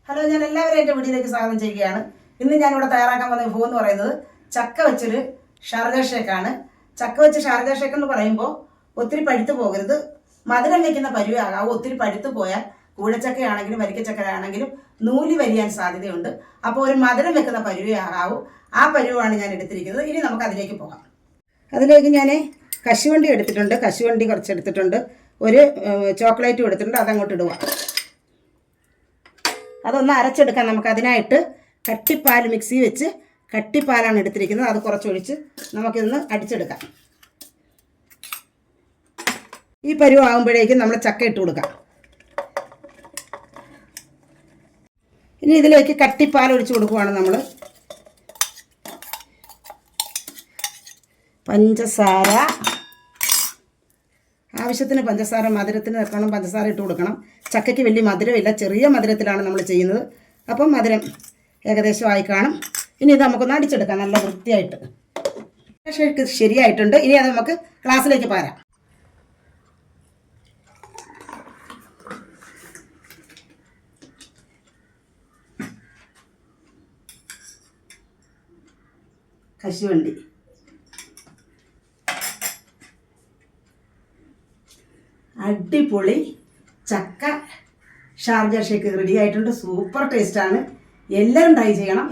Hello, ഞാൻ എല്ലാവരും എൻ്റെ വീഡിയോയിലേക്ക് സ്വാഗതം ചെയ്യുകയാണ്. ഇന്ന് ഞാനിവിടെ തയ്യാറാക്കാൻ വന്ന വിഭവം എന്ന് പറയുന്നത് ചക്ക വെച്ചൊരു ഷാർജ ഷേക്കാണ്. ചക്ക വെച്ച് ഷാർജ ഷേക്ക് എന്ന് പറയുമ്പോൾ ഒത്തിരി പഴുത്ത് പോകരുത്, മധുരം വയ്ക്കുന്ന പരുവേ ആകാവൂ. ഒത്തിരി പഴുത്ത് പോയാൽ കൂഴച്ചക്കയാണെങ്കിലും വരിക്കച്ചക്കയാണെങ്കിലും നൂല് വലിയാൻ സാധ്യതയുണ്ട്. അപ്പോൾ ഒരു മധുരം വെക്കുന്ന പരുവേ ആകാവൂ. ആ പരുവാണ് ഞാൻ എടുത്തിരിക്കുന്നത്. ഇനി നമുക്ക് അതിലേക്ക് പോകാം. അതിലേക്ക് ഞാൻ കശുവണ്ടി എടുത്തിട്ടുണ്ട്, കശുവണ്ടി കുറച്ച് എടുത്തിട്ടുണ്ട്, ഒരു ചോക്ലേറ്റും എടുത്തിട്ടുണ്ട്. അതങ്ങോട്ട് ഇടുക. അതൊന്ന് അരച്ചെടുക്കാം നമുക്ക്. അതിനായിട്ട് കട്ടിപ്പാൽ മിക്സി വെച്ച് കട്ടിപ്പാലാണ് എടുത്തിരിക്കുന്നത്. അത് കുറച്ചൊഴിച്ച് നമുക്കിതൊന്ന് അടിച്ചെടുക്കാം. ഈ പരുവാകുമ്പോഴേക്കും നമ്മൾ ചക്ക ഇട്ട് കൊടുക്കാം. ഇനി ഇതിലേക്ക് കട്ടിപ്പാൽ ഒഴിച്ച് കൊടുക്കുവാണ് നമ്മൾ. പഞ്ചസാര ആവശ്യത്തിന്, പഞ്ചസാര മധുരത്തിന് വെക്കണം, പഞ്ചസാര ഇട്ട് കൊടുക്കണം. ചക്കയ്ക്ക് വലിയ മധുരമില്ല, ചെറിയ മധുരത്തിലാണ് നമ്മൾ ചെയ്യുന്നത്. അപ്പം മധുരം ഏകദേശം ആയി കാണും. ഇനി ഇത് നമുക്കൊന്ന് അടിച്ചെടുക്കാം നല്ല വൃത്തിയായിട്ട്. ശരിയായിട്ടുണ്ട്. ഇനി അത് നമുക്ക് ഗ്ലാസ്സിലേക്ക് പകരാം. കശുവണ്ടി, അടിപൊളി ചക്ക ഷാർജ ഷേക്ക് റെഡി ആയിട്ടുണ്ട്. സൂപ്പർ ടേസ്റ്റാണ്. എല്ലാവരും ട്രൈ ചെയ്യണം.